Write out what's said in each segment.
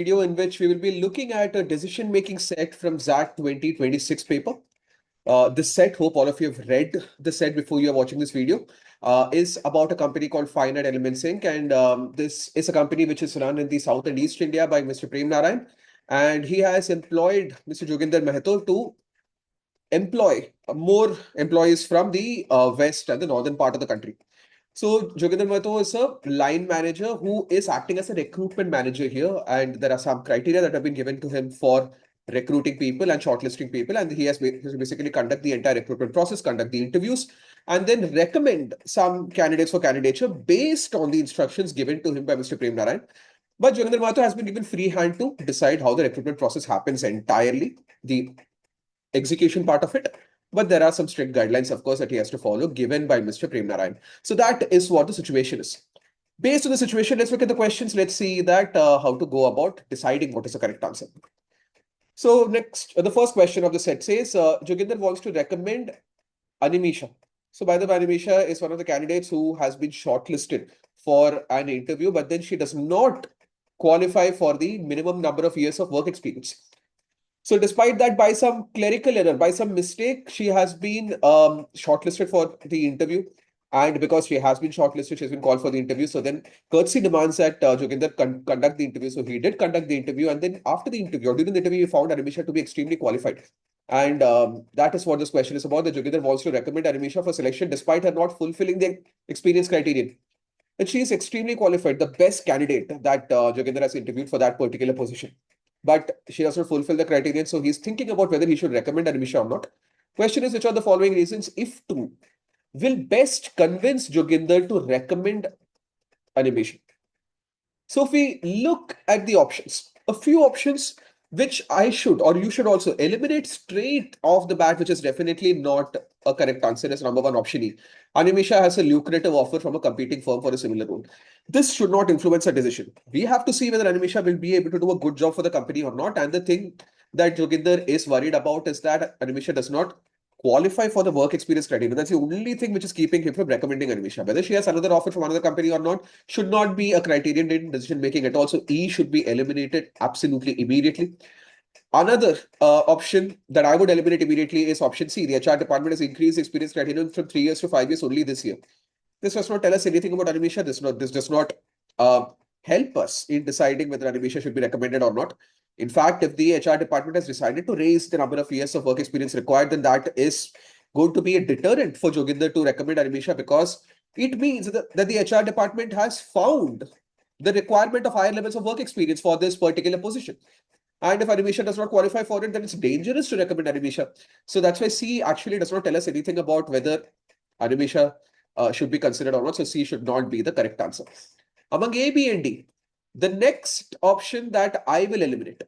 Video in which we will be looking at a decision-making set from XAT 2026 paper. This set, hope all of you have read the set before you are watching this video, is about a company called Finite Elements Inc. And this is a company which is run in the South and East India by Mr. Premnarayan. And he has employed Mr. Joginder Mahato to employ more employees from the west and the northern part of the country. So Joginder Mahato is a line manager who is acting as a recruitment manager here, and there are some criteria that have been given to him for recruiting people and shortlisting people, and he has basically conduct the entire recruitment process, conduct the interviews, and then recommend some candidates for candidature based on the instructions given to him by Mr. Premnarayan. But Joginder Mahato has been given free hand to decide how the recruitment process happens entirely, the execution part of it. But there are some strict guidelines, of course, that he has to follow, given by Mr. Premnarayan. So that is what the situation is. Based on the situation, let's look at the questions. Let's see that how to go about deciding what is the correct answer. So next, the first question of the set says, Joginder wants to recommend Animisha. So by the way, Animisha is one of the candidates who has been shortlisted for an interview, but then she does not qualify for the minimum number of years of work experience. So despite that, by some clerical error, by some mistake, she has been shortlisted for the interview. And because she has been shortlisted, she has been called for the interview. So then courtesy demands that Joginder conduct the interview. So he did conduct the interview. And then after the interview, or during the interview, he found Animisha to be extremely qualified. And that is what this question is about. The Joginder wants to recommend Animisha for selection despite her not fulfilling the experience criterion. And she is extremely qualified, the best candidate that Joginder has interviewed for that particular position. But she does not fulfill the criterion. So he's thinking about whether he should recommend Animisha or not. Question is, which are the following reasons, if true, will best convince Joginder to recommend Animisha? So if we look at the options, a few options which I should or you should also eliminate straight off the bat, which is definitely not a correct answer, is number one, option E. Animisha has a lucrative offer from a competing firm for a similar role. This should not influence our decision. We have to see whether Animisha will be able to do a good job for the company or not. And the thing that Joginder is worried about is that Animisha does not qualify for the work experience criteria. That's the only thing which is keeping him from recommending Animisha. Whether she has another offer from another company or not should not be a criterion in decision making at all. So E should be eliminated absolutely immediately. Another option that I would eliminate immediately is option C. The HR department has increased the experience criterion from 3 years to 5 years only this year. This does not tell us anything about Animisha. This does not help us in deciding whether Animisha should be recommended or not. In fact, if the HR department has decided to raise the number of years of work experience required, then that is going to be a deterrent for Joginder to recommend Animisha, because it means that the HR department has found the requirement of higher levels of work experience for this particular position. And if Animisha does not qualify for it, then it's dangerous to recommend Animisha. So that's why C actually does not tell us anything about whether Animisha should be considered or not. So C should not be the correct answer. Among A, B, and D, the next option that I will eliminate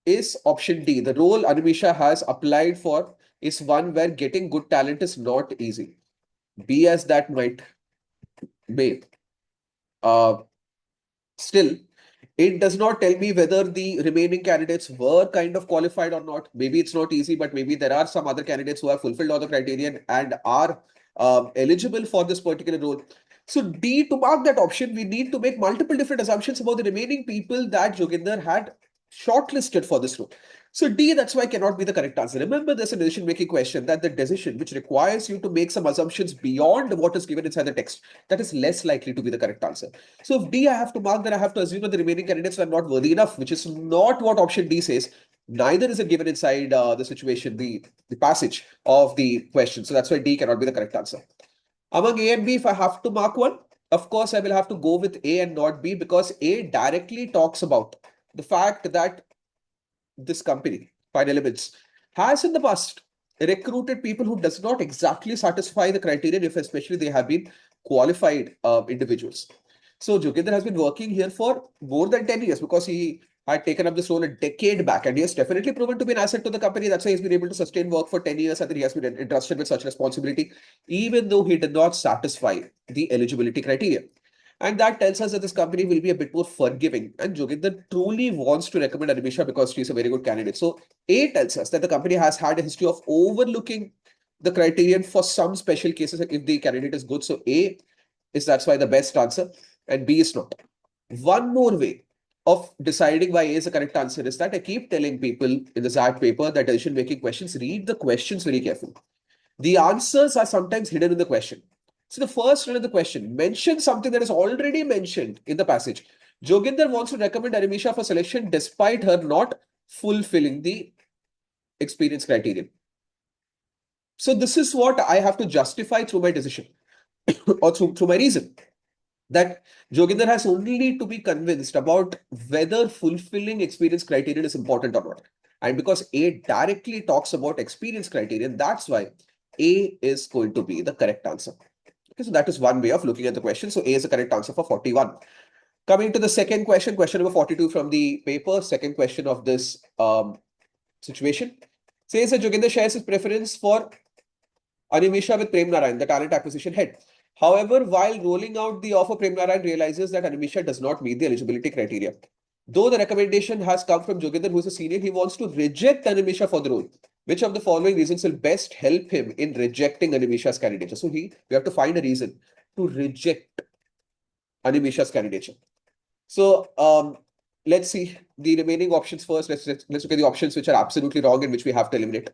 is option D. The role Animisha has applied for is one where getting good talent is not easy. B as that might be. Still, it does not tell me whether the remaining candidates were kind of qualified or not. Maybe it's not easy, but maybe there are some other candidates who have fulfilled all the criterion and are eligible for this particular role. So D, to mark that option, we need to make multiple different assumptions about the remaining people that Joginder had shortlisted for this role. So D, that's why cannot be the correct answer. Remember, there's a decision-making question, that the decision which requires you to make some assumptions beyond what is given inside the text, that is less likely to be the correct answer. So if D, I have to mark, then I have to assume that the remaining candidates are not worthy enough, which is not what option D says. Neither is it given inside the situation, the passage of the question. So that's why D cannot be the correct answer. Among A and B, if I have to mark one, of course, I will have to go with A and not B, because A directly talks about the fact that this company, Fine Elements, has in the past recruited people who does not exactly satisfy the criterion, if especially they have been qualified individuals. So Joginder has been working here for more than 10 years, because he had taken up this role a decade back, and he has definitely proven to be an asset to the company. That's why he's been able to sustain work for 10 years, and then he has been entrusted with such responsibility, even though he did not satisfy the eligibility criteria. And that tells us that this company will be a bit more forgiving. And Joginder truly wants to recommend Animisha because she's a very good candidate. So A tells us that the company has had a history of overlooking the criterion for some special cases if the candidate is good. So A is that's why the best answer, and B is not. One more way of deciding why A is the correct answer is that I keep telling people in the XAT paper that decision-making questions, read the questions very carefully. The answers are sometimes hidden in the question. So the first line of the question, mention something that is already mentioned in the passage. Joginder wants to recommend Animisha for selection despite her not fulfilling the experience criterion. So this is what I have to justify through my decision or through my reason. That Joginder has only to be convinced about whether fulfilling experience criterion is important or not. And because A directly talks about experience criterion, that's why A is going to be the correct answer. Okay, so that is one way of looking at the question. So A is the correct answer for 41. Coming to the second question, question number 42 from the paper, second question of this situation. Says that Joginder shares his preference for Animisha with Premnarayan, the talent acquisition head. However, while rolling out the offer, Premnarayan realizes that Animisha does not meet the eligibility criteria. Though the recommendation has come from Joginder, who is a senior, he wants to reject Animisha for the role. Which of the following reasons will best help him in rejecting Animisha's candidature? So we have to find a reason to reject Animisha's candidature. So let's see the remaining options first. Let's look at the options which are absolutely wrong and which we have to eliminate.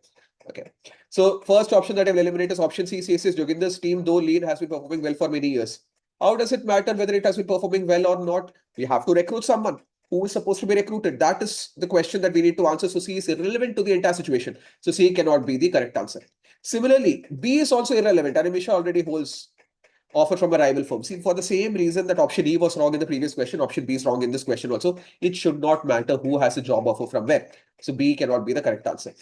Okay. So first option that I will eliminate is option C. Says Joginder's team, though lean, has been performing well for many years. How does it matter whether it has been performing well or not? We have to recruit someone who is supposed to be recruited. That is the question that we need to answer. So C is irrelevant to the entire situation. So C cannot be the correct answer. Similarly, B is also irrelevant. Animisha already holds offer from a rival firm. See, for the same reason that option E was wrong in the previous question, option B is wrong in this question also. It should not matter who has a job offer from where. So B cannot be the correct answer.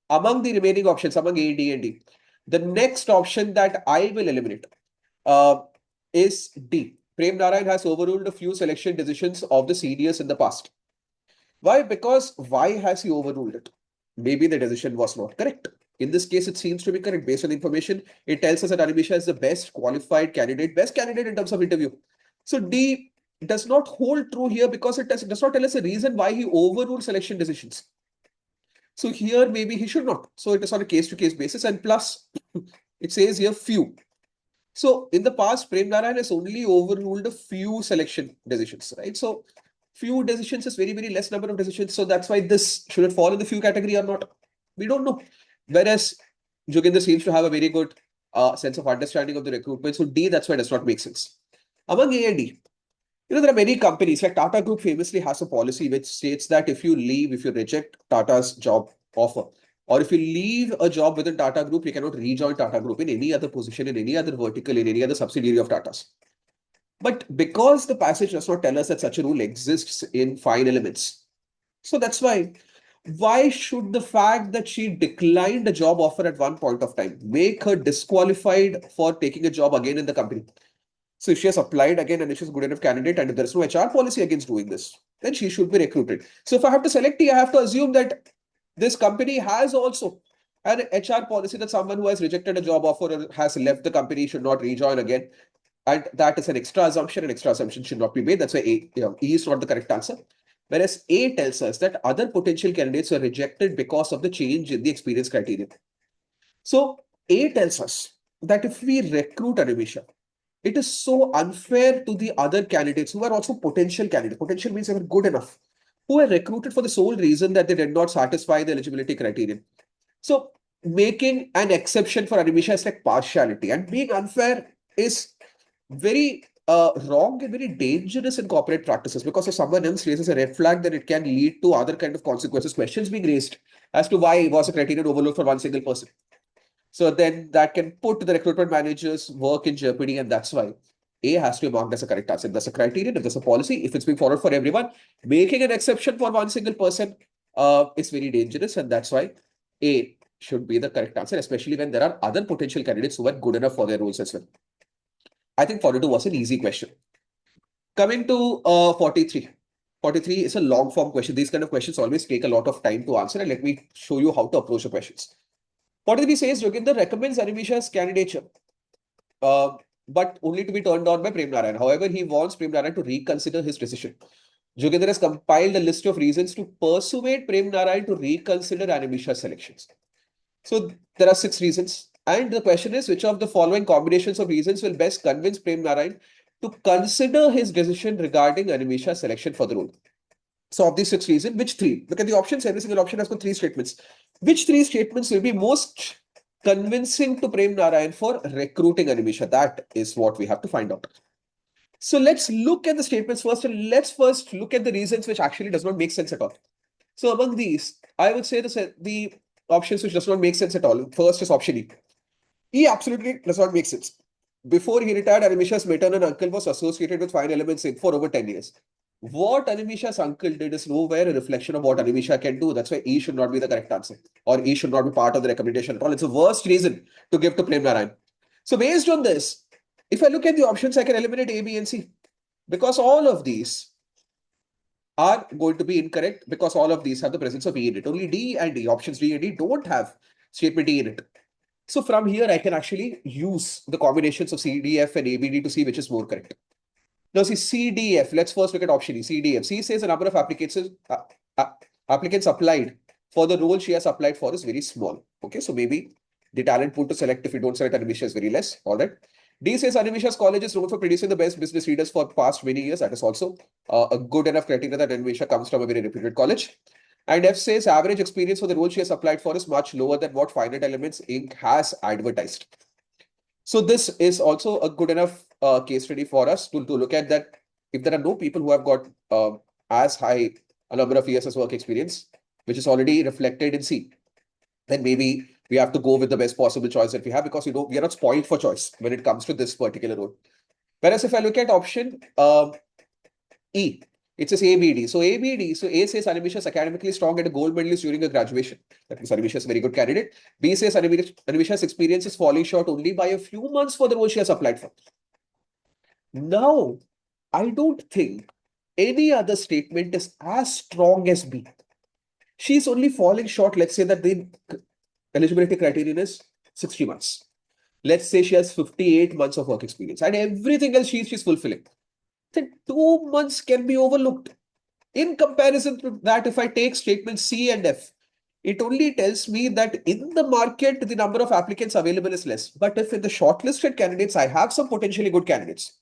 Among the remaining options, among A, D, and D, the next option that I will eliminate is D. Premnarayan has overruled a few selection decisions of the seniors in the past. Why? Because why has he overruled it? Maybe the decision was not correct. In this case, it seems to be correct. Based on the information, it tells us that Animisha is the best qualified candidate, best candidate in terms of interview. So D does not hold true here because it does not tell us a reason why he overruled selection decisions. So here, maybe he should not. So it is on a case-to-case basis. And plus, it says here few. So in the past, Premnarayan has only overruled a few selection decisions, right? So few decisions is very, very less number of decisions. So that's why this should it fall in the few category or not? We don't know. Whereas Joginder seems to have a very good sense of understanding of the recruitment. So D, that's why it does not make sense. Among A and D, there are many companies like Tata Group famously has a policy which states that if you reject Tata's job offer, or if you leave a job within Tata Group, you cannot rejoin Tata Group in any other position, in any other vertical, in any other subsidiary of Tata's. But because the passage does not tell us that such a rule exists in fine elements, so that's why should the fact that she declined a job offer at one point of time make her disqualified for taking a job again in the company? So if she has applied again and if she's a good enough candidate and if there's no HR policy against doing this, then she should be recruited. So if I have to select T, I have to assume that this company has also an HR policy that someone who has rejected a job offer or has left the company should not rejoin again. And that is an extra assumption. An extra assumption should not be made. That's why E is not the correct answer. Whereas A tells us that other potential candidates were rejected because of the change in the experience criterion. So A tells us that if we recruit Animisha, it is so unfair to the other candidates who are also potential candidates. Potential means they were good enough, who were recruited for the sole reason that they did not satisfy the eligibility criterion. So making an exception for Animisha is like partiality, and being unfair is very wrong and very dangerous in corporate practices, because if someone else raises a red flag, then it can lead to other kind of consequences, questions being raised as to why was a criterion overlooked for one single person. So then that can put the recruitment manager's work in jeopardy, and that's why A has to be marked as a correct answer. If there's a criterion, if there's a policy, if it's being followed for everyone, making an exception for one single person is very dangerous, and that's why A should be the correct answer, especially when there are other potential candidates who are good enough for their roles as well. I think 42 was an easy question. Coming to 43. 43 is a long form question. These kind of questions always take a lot of time to answer, and let me show you how to approach the questions. 43 says Joginder recommends Animisha's candidature, but only to be turned down by Premnarayan. However, he wants Premnarayan to reconsider his decision. Joginder has compiled a list of reasons to persuade Premnarayan to reconsider Animisha's selections. So there are 6 reasons. And the question is, which of the following combinations of reasons will best convince Premnarayan to consider his decision regarding Animisha's selection for the role? So of these 6 reasons, which 3? Look at the options. Every single option has got 3 statements. Which 3 statements will be most convincing to Premnarayan for recruiting Animisha? That is what we have to find out. So let's look at the statements first, and let's first look at the reasons which actually does not make sense at all. So among these, I would say the options which does not make sense at all. First is option E. E absolutely does not make sense. Before he retired, Animisha's maternal uncle was associated with Fine Elements Inc. for over 10 years. What Animisha's uncle did is nowhere a reflection of what Animisha can do. That's why E should not be the correct answer. Or E should not be part of the recommendation at all. It's the worst reason to give to Premnarayan. So based on this, if I look at the options, I can eliminate A, B, and C. Because all of these are going to be incorrect, because all of these have the presence of E in it. Only D and D, options D and D, don't have statement E in it. So from here, I can actually use the combinations of C, D, F and A, B, D to see which is more correct. Now see C, D, F. Let's first look at option E, C, D, F. C says the number of applicants applied for the role she has applied for is very small. Okay, so maybe the talent pool to select, if you don't select Animisha, is very less. All right. D says Animisha's college is known for producing the best business leaders for past many years. That is also a good enough criteria that Animisha comes from a very reputed college. And F says average experience for the role she has applied for is much lower than what Finite Elements Inc. has advertised. So this is also a good enough case study for us to look at that. If there are no people who have got as high a number of years as work experience, which is already reflected in C, then maybe we have to go with the best possible choice that we have, because we are not spoiled for choice when it comes to this particular role. Whereas if I look at option E, it says ABD. So ABD, so A says Animisha is academically strong and a gold medalist during her graduation. That means Animisha is a very good candidate. B says Animisha's experience is falling short only by a few months for the role she has applied for. Now, I don't think any other statement is as strong as B. She's only falling short. Let's say that the eligibility criterion is 60 months. Let's say she has 58 months of work experience and everything else she's fulfilling. Then 2 months can be overlooked. In comparison to that, if I take statements C and F, it only tells me that in the market, the number of applicants available is less. But if in the shortlisted candidates, I have some potentially good candidates,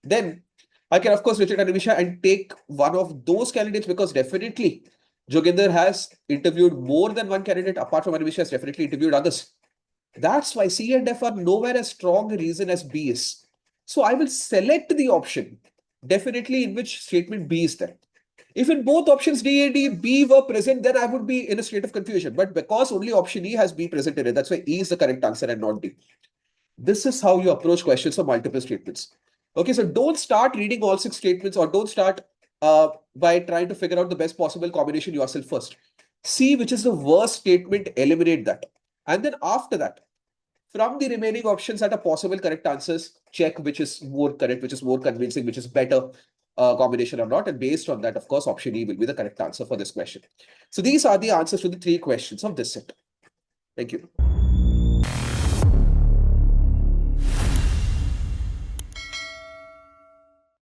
then I can, of course, reject Animisha and take one of those candidates, because definitely Joginder has interviewed more than one candidate. Apart from Animisha, has definitely interviewed others. That's why C and F are nowhere as strong a reason as B is. So I will select the option definitely in which statement B is there. If in both options D and D, B were present, then I would be in a state of confusion. But because only option E has B present in it, that's why E is the correct answer and not D. This is how you approach questions of multiple statements. Okay, so don't start reading all 6 statements, or don't start by trying to figure out the best possible combination yourself first. See which is the worst statement, eliminate that. And then after that, from the remaining options that are possible correct answers, check which is more correct, which is more convincing, which is better combination or not. And based on that, of course, option E will be the correct answer for this question. So these are the answers to the 3 questions of this set. Thank you.